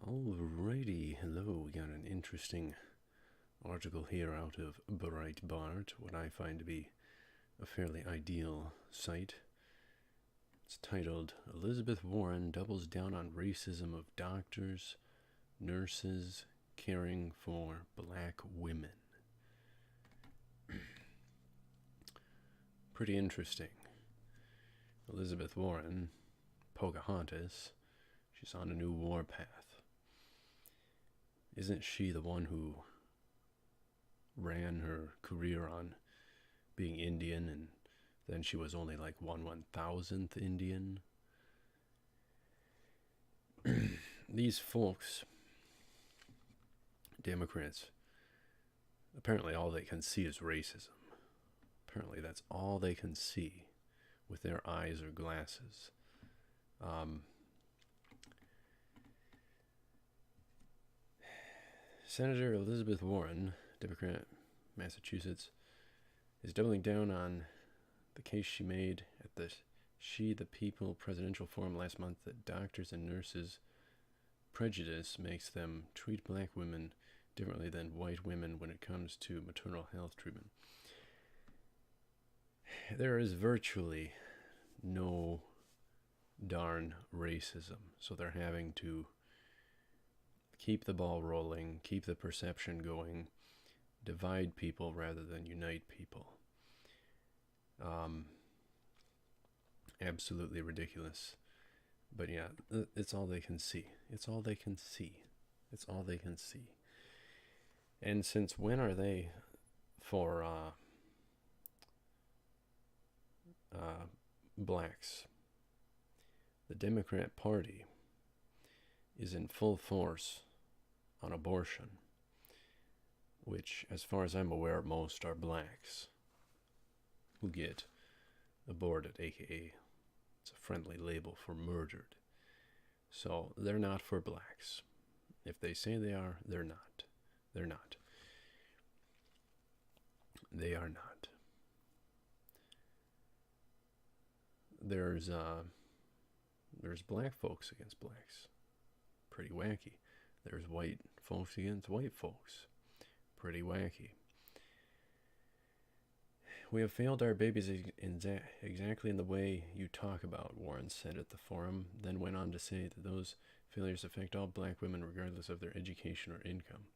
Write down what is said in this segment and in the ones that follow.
Alrighty, hello. We got an interesting article here out of Breitbart, what I find to be a fairly ideal site. It's titled, Elizabeth Warren Doubles Down on Racism of Doctors, Nurses Caring for Black Women. Pretty interesting. Elizabeth Warren, Pocahontas, she's on a new warpath. Isn't she the one who ran her career on being Indian, and then she was only like 1/1000th Indian? These folks, Democrats, apparently all they can see is racism. Apparently that's all they can see with their eyes or glasses. Senator Elizabeth Warren, Democrat, Massachusetts, is doubling down on the case she made at the She the People presidential forum last month that doctors and nurses' prejudice makes them treat black women differently than white women when it comes to maternal health treatment. There is virtually no darn racism, so they're having to keep the ball rolling, keep the perception going, divide people rather than unite people. Absolutely ridiculous. But yeah, it's all they can see. It's all they can see. It's all they can see. And since when are they for blacks? The Democrat Party is in full force on abortion, which, as far as I'm aware, most are blacks who get aborted, aka it's a friendly label for murdered. So they're not for blacks. If they say they are, they're not. They're not. They are not. There's black folks against blacks. Pretty wacky. There's white folks against white folks. Pretty wacky. We have failed our babies exactly in the way you talk about, Warren said at the forum, then went on to say that those failures affect all black women regardless of their education or income.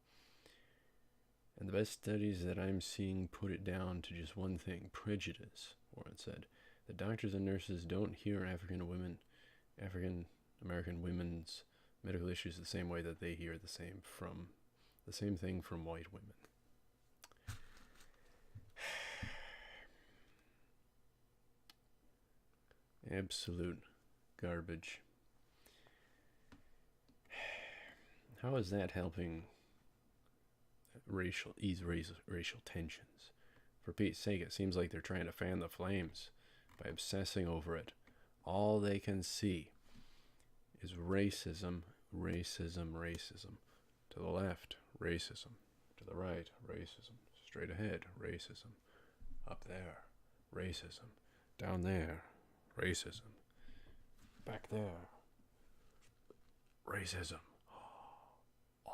And the best studies that I'm seeing put it down to just one thing, prejudice, Warren said. The doctors and nurses don't hear African American women's medical issues the same way that they hear the same thing from white women. Absolute garbage. How is that helping ease racial tensions? For Pete's sake, it seems like they're trying to fan the flames by obsessing over it. All they can see is racism, racism, racism. To the left, racism. To the right, racism. Straight ahead, racism. Up there, racism. Down there, racism. Back there, racism. Oh,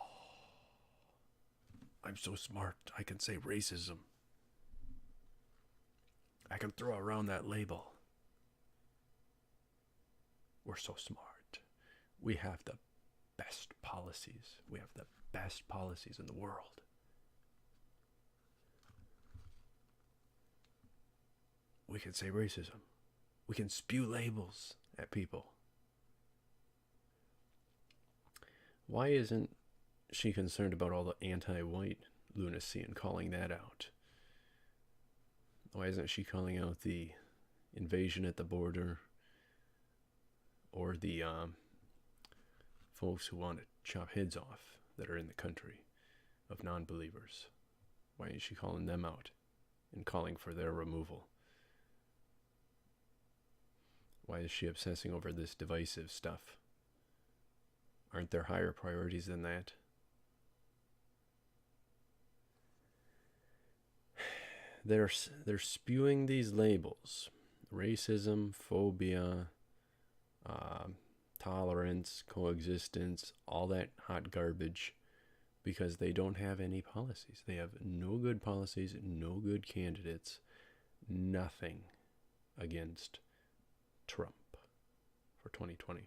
I'm so smart, I can say racism. I can throw around that label. We're so smart. We have the best policies. We have the best policies in the world. We can say racism. We can spew labels at people. Why isn't she concerned about all the anti-white lunacy and calling that out? Why isn't she calling out the invasion at the border or the folks who want to chop heads off that are in the country of non-believers? Why isn't she calling them out and calling for their removal? Why is she obsessing over this divisive stuff? Aren't there higher priorities than that? They're spewing these labels: racism, phobia, tolerance, coexistence, all that hot garbage, because they don't have any policies. They have no good policies, no good candidates, nothing against Trump for 2020.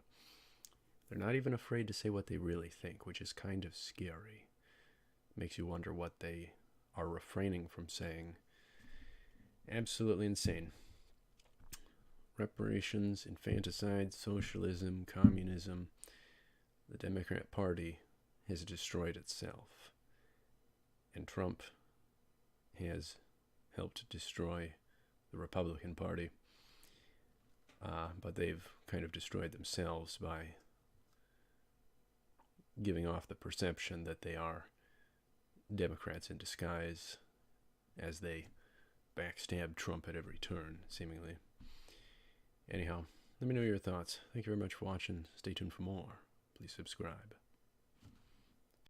They're not even afraid to say what they really think, which is kind of scary. Makes you wonder what they are refraining from saying. Absolutely insane. Reparations, infanticide, socialism, communism. The Democrat Party has destroyed itself. And Trump has helped destroy the Republican Party. But they've kind of destroyed themselves by giving off the perception that they are Democrats in disguise as they backstab Trump at every turn, seemingly. Anyhow, let me know your thoughts. Thank you very much for watching. Stay tuned for more. Please subscribe.